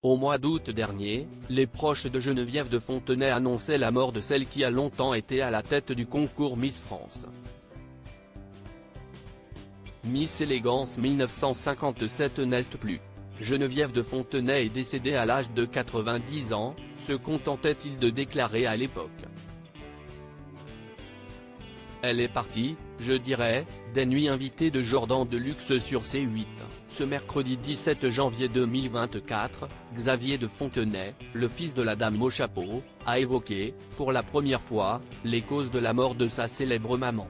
Au mois d'août dernier, les proches de Geneviève de Fontenay annonçaient la mort de celle qui a longtemps été à la tête du concours Miss France. Miss Élégance 1957 n'est plus. Geneviève de Fontenay est décédée à l'âge de 90 ans, se contentait-il de déclarer à l'époque. Elle est partie, je dirais, des nuits invitées de Jordan Deluxe sur C8. Ce mercredi 17 janvier 2024, Xavier de Fontenay, le fils de la dame au chapeau, a évoqué, pour la première fois, les causes de la mort de sa célèbre maman.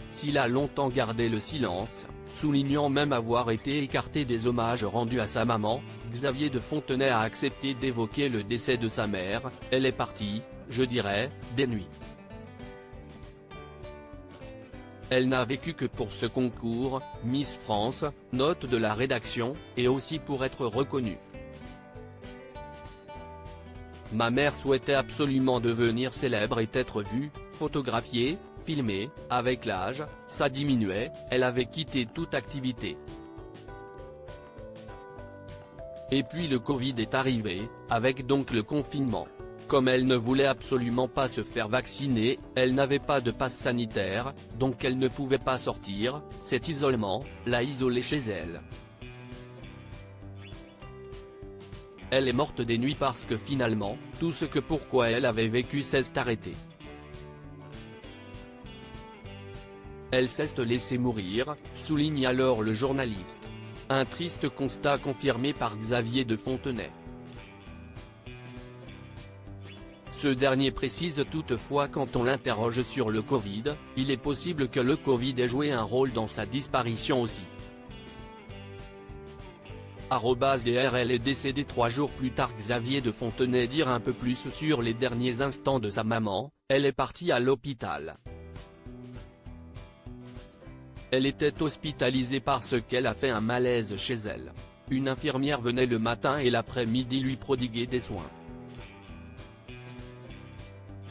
S'il a longtemps gardé le silence, soulignant même avoir été écarté des hommages rendus à sa maman, Xavier de Fontenay a accepté d'évoquer le décès de sa mère. Elle est partie, je dirais, des nuits. Elle n'a vécu que pour ce concours, Miss France, note de la rédaction, et aussi pour être reconnue. Ma mère souhaitait absolument devenir célèbre et être vue, photographiée, filmée. Avec l'âge, ça diminuait, elle avait quitté toute activité. Et puis le Covid est arrivé, avec donc le confinement. Comme elle ne voulait absolument pas se faire vacciner, elle n'avait pas de passe sanitaire, donc elle ne pouvait pas sortir. Cet isolement l'a isolée chez elle. Elle est morte des nuits parce que finalement, tout ce que pourquoi elle avait vécu s'est arrêté. Elle s'est laissée mourir, souligne alors le journaliste. Un triste constat confirmé par Xavier de Fontenay. Ce dernier précise toutefois quand on l'interroge sur le Covid, il est possible que le Covid ait joué un rôle dans sa disparition aussi. @DRL est décédé 3 jours plus tard. Xavier de Fontenay dire un peu plus sur les derniers instants de sa maman. Elle est partie à l'hôpital. Elle était hospitalisée parce qu'elle a fait un malaise chez elle. Une infirmière venait le matin et l'après-midi lui prodiguer des soins.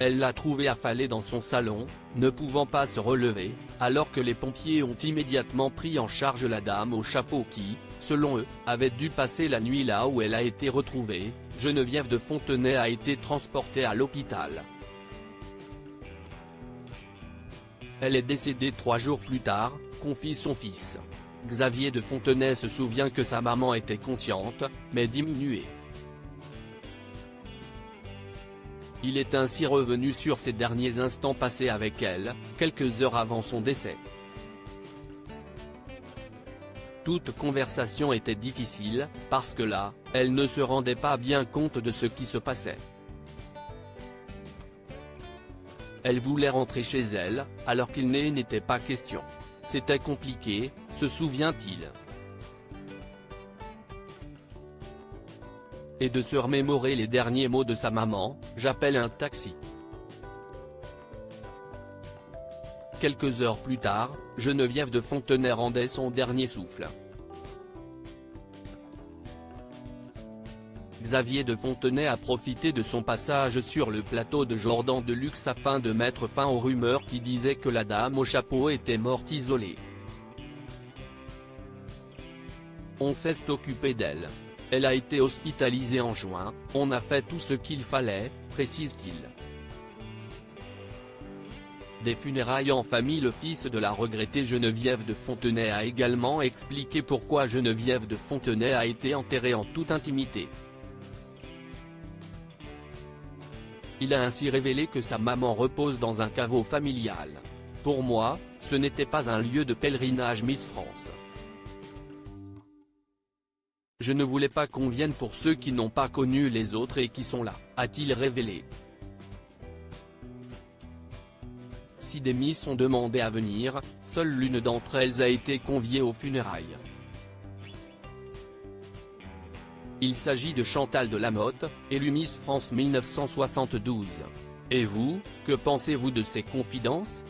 Elle l'a trouvée affalée dans son salon, ne pouvant pas se relever, alors que les pompiers ont immédiatement pris en charge la dame au chapeau qui, selon eux, avait dû passer la nuit là où elle a été retrouvée. Geneviève de Fontenay a été transportée à l'hôpital. Elle est décédée 3 jours plus tard, confie son fils. Xavier de Fontenay se souvient que sa maman était consciente, mais diminuée. Il est ainsi revenu sur ses derniers instants passés avec elle, quelques heures avant son décès. Toute conversation était difficile, parce que là, elle ne se rendait pas bien compte de ce qui se passait. Elle voulait rentrer chez elle, alors qu'il n'était pas question. C'était compliqué, se souvient-il. Et de se remémorer les derniers mots de sa maman, « J'appelle un taxi ». Quelques heures plus tard, Geneviève de Fontenay rendait son dernier souffle. Xavier de Fontenay a profité de son passage sur le plateau de Jordan Deluxe afin de mettre fin aux rumeurs qui disaient que la dame au chapeau était morte isolée. On s'est occupé d'elle. Elle a été hospitalisée en juin, on a fait tout ce qu'il fallait, précise-t-il. Des funérailles en famille. Le fils de la regrettée Geneviève de Fontenay a également expliqué pourquoi Geneviève de Fontenay a été enterrée en toute intimité. Il a ainsi révélé que sa maman repose dans un caveau familial. Pour moi, ce n'était pas un lieu de pèlerinage Miss France. Je ne voulais pas qu'on vienne pour ceux qui n'ont pas connu les autres et qui sont là, a-t-il révélé. Si des Miss ont demandé à venir, seule l'une d'entre elles a été conviée aux funérailles. Il s'agit de Chantal Delamotte, élue Miss France 1972. Et vous, que pensez-vous de ces confidences ?